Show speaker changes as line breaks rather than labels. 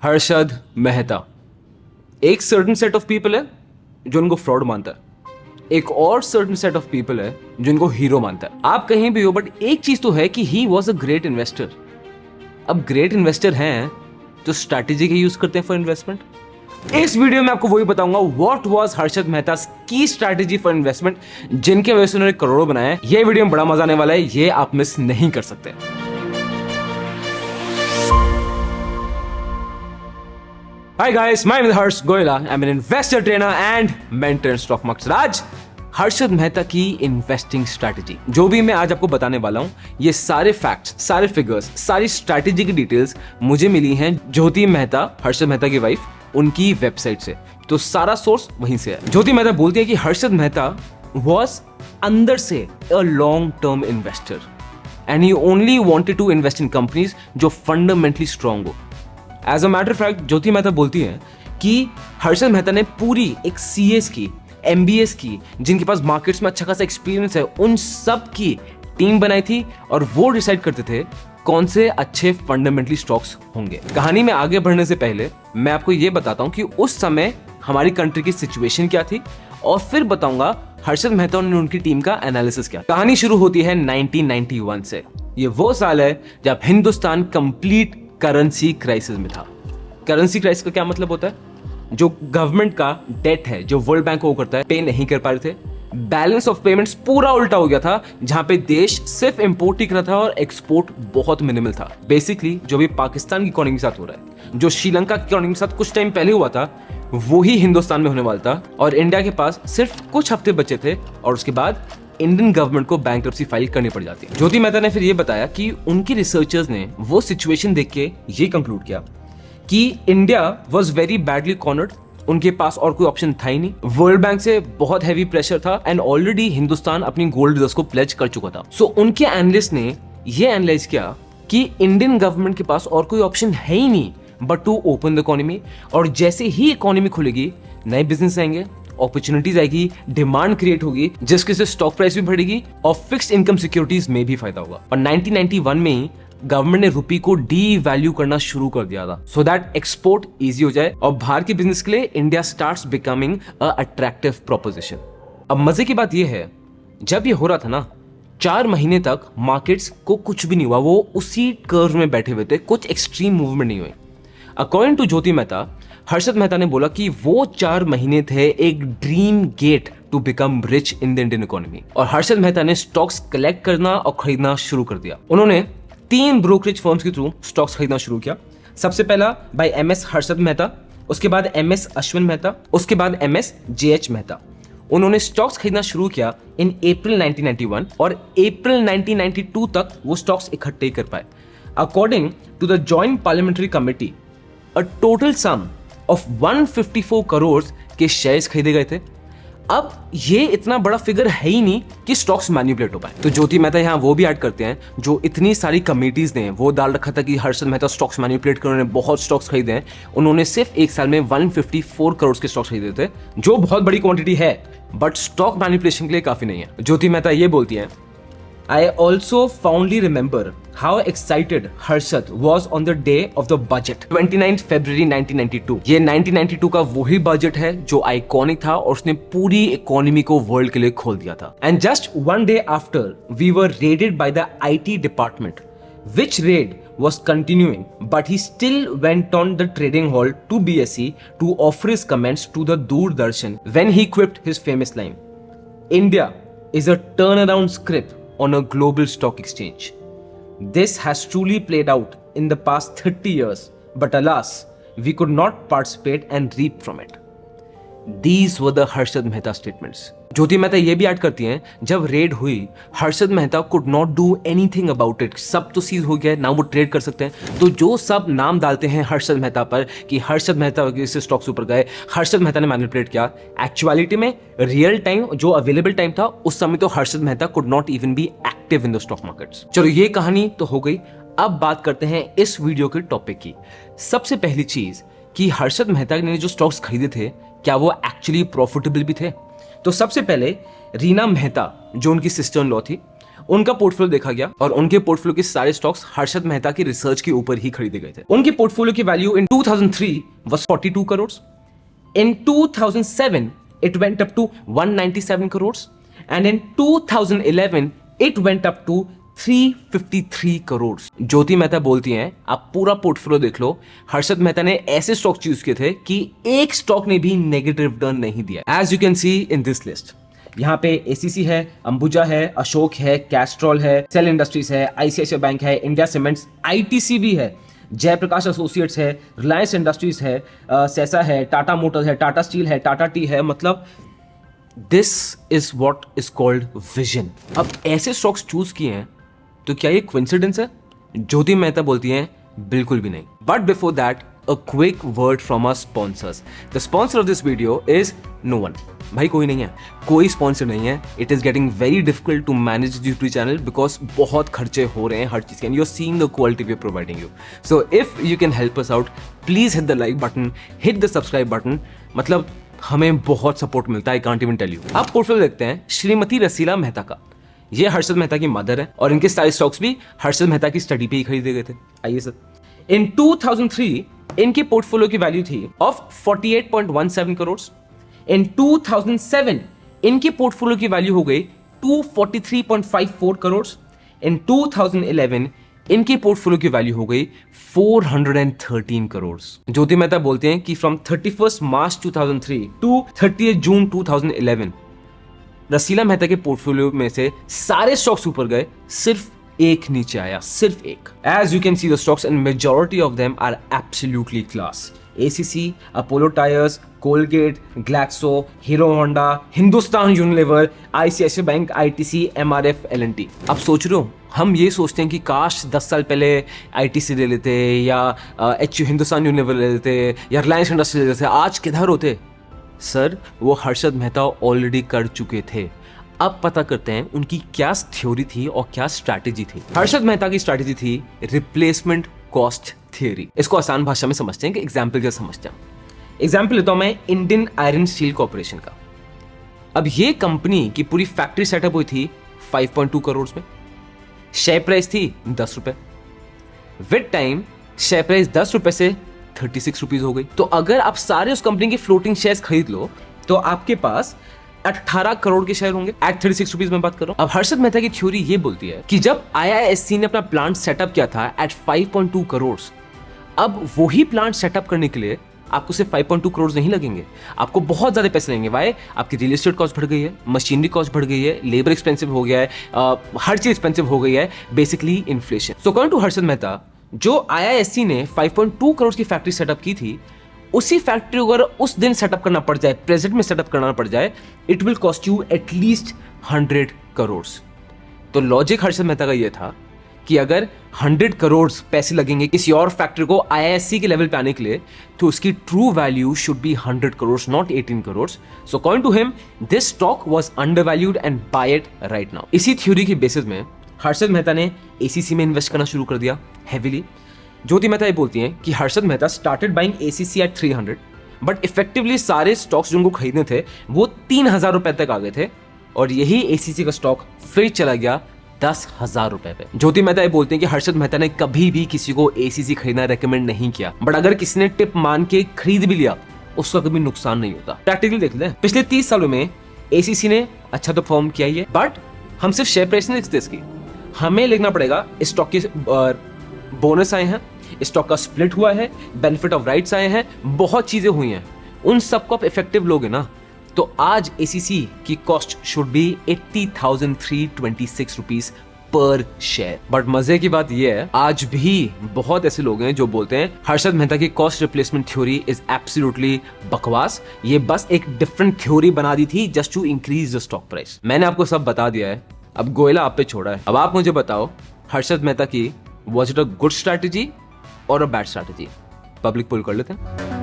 हर्षद मेहता। एक certain set of people है जो उनको फ्रॉड मानता है, एक और सर्टन सेट ऑफ पीपल है जो इनको हीरो मानता है। आप कहीं भी हो, बट एक चीज तो है कि he was a great investor. अब ग्रेट इन्वेस्टर हैं तो स्ट्रैटेजी का यूज करते हैं फॉर इन्वेस्टमेंट। इस वीडियो में आपको वही बताऊंगा व्हाट वाज हर्षद मेहता की स्ट्रैटेजी फॉर इन्वेस्टमेंट, जिनके वजह से उन्होंने करोड़ों बनाए। ये वीडियो में बड़ा मजा आने वाला है, ये आप मिस नहीं कर सकते। Hi guys, my name is Harsh Goyla. I'm an investor trainer and mentor in stock market. आज हर्षद मेहता की इन्वेस्टिंग स्ट्रैटेजी, जो भी मैं आज आपको बताने वाला हूं, ये सारे फैक्ट्स, सारे फिगर्स, सारी स्ट्रैटेजी की डिटेल्स मुझे मिली हैं ज्योति मेहता, हर्षद मेहता की वाइफ, उनकी वेबसाइट से। तो सारा सोर्स वहीं से है। ज्योति मेहता बोलती है कि हर्षद मेहता वॉज अंदर से a long term investor and he only wanted to invest in companies जो फंडामेंटली स्ट्रांग हो। As a matter of fact Jyoti Mehta बोलती है कि हर्षद मेहता ने पूरी एक सीएस की, एमबीएस की, जिनके पास मार्केट्स में अच्छा खासा एक्सपीरियंस है, उन सब की टीम बनाई थी और वो डिसाइड करते थे कौन से अच्छे फंडामेंटली स्टॉक्स होंगे। कहानी में आगे बढ़ने से पहले मैं आपको ये बताता हूँ कि उस समय हमारी कंट्री की सिचुएशन क्या थी और फिर बताऊंगा हर्षद मेहता और उनकी टीम का एनालिसिस क्या। कहानी शुरू होती है 1991 से। ये वो साल है जब हिंदुस्तान कंप्लीट करेंसी क्राइसिस में था। करेंसी क्राइसिस का क्या मतलब होता है? जो गवर्नमेंट का डेट है, जो वर्ल्ड बैंक को करता है, पे नहीं कर पा रहे थे। बैलेंस ऑफ पेमेंट्स पूरा उल्टा हो गया था, जहां पे देश सिर्फ इंपोर्ट ही कर रहा था और एक्सपोर्ट बहुत मिनिमल था। बेसिकली जो भी पाकिस्तान की इकोनॉमी के साथ हो रहा है, जो श्रीलंका की इकोनॉमी के साथ कुछ टाइम पहले हुआ था, वो ही हिंदुस्तान में होने वाला था। और इंडिया के पास सिर्फ कुछ हफ्ते बचे थे और उसके बाद इंडियन गवर्नमेंट को बैंकरप्सी फाइल करनी पड़ जाती है। ज्योति मेहता ने फिर ये बताया कि उनकी रिसर्चर्स ने वो सिचुएशन देख के ये कंक्लूड किया कि India was very badly cornered, उनके पास और कोई ऑप्शन था ही नहीं। वर्ल्ड बैंक से बहुत हैवी प्रेशर था एंड ऑलरेडी हिंदुस्तान अपनी गोल्ड रिजर्व्स को प्लेज कर चुका था। सो उनके एनालिस्ट ने ये एनालाइज किया कि इंडियन गवर्नमेंट के पास और कोई ऑप्शन है ही नहीं but to open the economy. और जैसे ही इकोनॉमी खुलेगी, नए बिजनेस आएंगे, अपॉर्चुनिटीज आएगी, डिमांड क्रिएट होगी, जिसके से स्टॉक प्राइस भी बढ़ेगी और फिक्स्ड इनकम सिक्योरिटीज में भी फायदा होगा। और 1991 में ही गवर्नमेंट ने रुपी को डी वैल्यू करना शुरू कर दिया था सो दैट एक्सपोर्ट इजी हो जाए और बाहर के बिजनेस के लिए India starts becoming a attractive proposition. अब मजे की बात यह है, जब ये हो रहा था ना, 4 महीने तक मार्केट्स को कुछ भी नहीं हुआ, वो उसी कर्व में बैठे हुए थे, कुछ एक्सट्रीम मूवमेंट नहीं हुई। अकॉर्डिंग टू ज्योति मेहता, हर्षद मेहता ने बोला कि वो 4 महीने थे एक dream gate to become rich in the Indian economy. और हर्षद मेहता ने स्टॉक्स कलेक्ट करना और खरीदना शुरू कर दिया। उन्होंने 3 ब्रोकरेज फर्म्स के थ्रू स्टॉक्स खरीदना शुरू किया। सबसे पहला बाय एमएस हर्षद मेहता, उसके बाद एमएस अश्विन मेहता, उसके बाद एमएस जेएच मेहता। उन्होंने स्टॉक्स खरीदना शुरू किया इन अप्रैल 1991 और अप्रैल 1992 तक वो स्टॉक्स इकट्ठे कर पाए। According to the joint parliamentary committee, a total sum of 154 crore के शेयर्स खरीदे गए थे। अब ये इतना बड़ा फिगर है ही नहीं कि स्टॉक्स मैनिपुलेट हो पाए। तो ज्योति मेहता यहाँ वो भी ऐड करते हैं, जो इतनी सारी कमेटीज ने वो डाल रखा था कि हर्षद मेहता स्टॉक्स मैनिपुलेट कर, उन्होंने बहुत स्टॉक्स खरीदे हैं। उन्होंने सिर्फ एक साल में 154 करोड़ के स्टॉक्स खरीदे थे, जो बहुत बड़ी क्वांटिटी है, बट स्टॉक मैनिपुलेशन के लिए काफी नहीं है। ज्योति मेहता ये बोलती है, I also fondly remember how excited Harshad was on the day of the budget, 29 February 1992। ये 1992 का वही बजट है जो आइकॉनिक था और उसने पूरी इकोनॉमी को वर्ल्ड के लिए खोल दिया था। And just one day after, we were raided by the IT department, which raid was continuing, but he still went on the trading hall to BSE to offer his comments to the Doordarshan when he quipped his famous line, "India is a turnaround script on a global stock exchange. This has truly played out in the past 30 years, but alas, we could not participate and reap from it." These were the Harshad Mehta statements. ज्योति मेहता ये भी add करती हैं, जब red हुई, Harshad Mehta could not do anything about it. सब तो seize हो गया, ना वो ट्रेड कर सकते हैं। तो जो सब नाम डालते हैं हर्षद मेहता पर कि हर्षद मेहता से स्टॉक्स ऊपर गए, हर्षद मेहता ने मैनिपुलेट किया, एक्चुअलिटी में रियल टाइम जो अवेलेबल टाइम था उस समय तो Harshad Mehta could not even be active in the stock markets. चलो ये कहानी तो हो गई। अब बात करते हैं इस वीडियो के टॉपिक की। सबसे पहली चीज कि हर्षद मेहता ने जो स्टॉक्स खरीदे थे, क्या वो एक्चुअली प्रॉफिटेबल भी थे? तो सबसे पहले रीना मेहता, जो उनकी सिस्टर इन लॉ थी, उनका पोर्टफोलियो देखा गया और उनके पोर्टफोलियो के सारे स्टॉक्स हर्षद मेहता की रिसर्च के ऊपर ही खरीदे गए थे। उनके पोर्टफोलियो की value in 2003 was 42 crores. In 2007 it went up to 197 crores and in 2011 it went up to 353 crore. Jyoti Mehta बोलती हैं आप पूरा पोर्टफोलियो देख लो, हर्षद मेहता ने ऐसे स्टॉक चूज किए थे कि एक स्टॉक ने भी नेगेटिव रिटर्न नहीं दिया। As you can see in this list, यहाँ पे एसीसी है, अंबुजा है, अशोक है, कैस्ट्रॉल है, सेल इंडस्ट्रीज है, आईसीआईसीआई बैंक है, इंडिया सीमेंट्स, आईटीसी भी है, जयप्रकाश एसोसिएट्स है, रिलायंस इंडस्ट्रीज है, सेसा है, टाटा मोटर्स है, टाटा स्टील है, टाटा टी है। मतलब this is what is called vision. अब ऐसे स्टॉक्स चूज किए हैं तो क्या ये कोइंसिडेंस है? ज्योति मेहता बोलती हैं बिल्कुल भी नहीं। But before that a quick word from our sponsors. The sponsor of this video is no one. भाई कोई नहीं है, कोई स्पॉन्सर नहीं है। It is getting very difficult to manage this YouTube channel because बहुत खर्चे हो रहे हैं हर चीज के, and you are seeing the quality we are providing you. So if you can help us out, please hit the like button, hit the subscribe button. मतलब हमें बहुत सपोर्ट मिलता है, I can't even tell you. अब portfolio देखते हैं श्रीमती रसीला मेहता का। ये हर्षद मेहता की मदर है और इनके सारे स्टॉक्स भी हर्षद मेहता की स्टडी पे ही खरीदे गए थे। आइए सर, इन 2003 इनके पोर्टफोलियो की वैल्यू थी ऑफ 48.17 करोड़। इन 2007 इनके पोर्टफोलियो की वैल्यू हो गई 243.54 करोड़। इन 2011 इनके पोर्टफोलियो की वैल्यू हो गई 413 करोड़। ज्योति मेहता बोलते हैं कि फ्रॉम 31 मार्च 2003 टू 30 जून 2011 रसीला मेहता के पोर्टफोलियो में से सारे स्टॉक्स ऊपर गए, सिर्फ एक नीचे आया, सिर्फ एक। As you can see the stocks and majority of them are absolutely class. ACC, Apollo Tyres, Colgate, Glaxo, Hero Honda, Hindustan Unilever, ICICI Bank, ITC, MRF, LNT. अब सोच रहे हो, हम ये सोचते हैं कि काश 10 साल पहले आईटीसी ले लेते या हिंदुस्तान यूनिलीवर ले लेते या रिलायंस इंडस्ट्री ले लेते, आज किधर होते? सर वो हर्षद मेहता ऑलरेडी कर चुके थे। अब पता करते हैं उनकी क्या थ्योरी थी और क्या स्ट्रैटेजी थी। हर्षद मेहता की स्ट्रैटेजी थी रिप्लेसमेंट कॉस्ट थ्योरी। इसको आसान भाषा में समझते हैं कि एग्जाम्पल क्या समझते हैं। एग्जाम्पल लेता हूं मैं इंडियन आयरन स्टील कॉर्पोरेशन का। अब ये कंपनी की पूरी फैक्ट्री सेटअप हुई थी 5.2 करोड़ में। शेयर प्राइस थी 10 रुपए। विद टाइम शेयर प्राइस 10 रुपए से 36 रुपीज हो गई। तो अगर आप सारे उस कंपनी के फ्लोटिंग शेयर्स खरीद लो तो आपके पास 18 करोड़ के शेयर होंगे एट 36 रुपीज में बात कर रहा हूं। अब हर्षद मेहता की थ्योरी ये बोलती है कि जब आईआईएससी ने अपना प्लांट सेटअप किया था एट 5.2 करोड़, अब वही प्लांट सेटअप करने के लिए आपको सिर्फ 5.2 करोड़ नहीं लगेंगे, आपको बहुत ज्यादा पैसे लगेंगे। वाई? आपकी रियल एस्टेट कॉस्ट बढ़ गई है, मशीनरी कॉस्ट बढ़ गई है, लेबर एक्सपेंसिव हो गया है, हर चीज एक्सपेंसिव हो गई है, basically inflation. So according to Harshad Mehta, जो आईआईएससी ने 5.2 करोड़ की फैक्ट्री सेटअप की थी, उसी फैक्ट्री को अगर उस दिन सेटअप करना पड़ जाए, प्रेजेंट में सेटअप करना पड़ जाए, it will cost you at least 100 crore. तो लॉजिक हर्षद मेहता का यह था कि अगर 100 करोड़ पैसे लगेंगे किसी और फैक्ट्री को आईआईएससी के लेवल पे आने के लिए, तो उसकी true value should be 100 crore, not 18 crore. So according to him this stock was undervalued and buy it right now. इसी थ्योरी के बेसिस में हर्षद मेहता ने एसीसी में इन्वेस्ट करना शुरू कर दिया हेवीली। ज्योति मेहता ये बोलती हैं कि Harshad Mehta started buying ACC at 300, but effectively सारे स्टॉक्स जो उनको खरीदने थे वो 3000 रुपए तक आ गए थे और यही एसीसी का स्टॉक फिर चला गया 10,000 रुपए पे। ज्योति मेहता ये बोलते हैं कि हर्षद मेहता ने कभी भी किसी को एसीसी खरीदना रेकमेंड नहीं किया, बट अगर किसी ने टिप मान के खरीद भी लिया उसका कभी नुकसान नहीं होता। प्रैक्टिकली देख लें, पिछले 30 सालों में एसीसी ने अच्छा तो परफॉर्म किया ही है, बट हम सिर्फ शेयर प्राइस नहीं देखते इसकी, हमें लिखना पड़ेगा स्टॉक के बोनस आए हैं, स्टॉक का स्प्लिट हुआ है, बेनिफिट ऑफ राइट्स आए हैं, बहुत चीजें हुई हैं, उन सबको आप इफेक्टिव लोगे ना, तो आज एसीसी की cost should be 80,326 rupees per share. But मजे की बात यह है, आज भी बहुत ऐसे लोग हैं जो बोलते हैं हर्षद मेहता की cost replacement theory is absolutely बकवास, ये बस एक डिफरेंट थ्योरी बना दी थी just to increase the stock price. मैंने आपको सब बता दिया है, अब गोयला आप पे छोड़ा है। अब आप मुझे बताओ हर्षद मेहता की was it a good strategy और अ बैड स्ट्रैटेजी? पब्लिक पोल कर लेते हैं।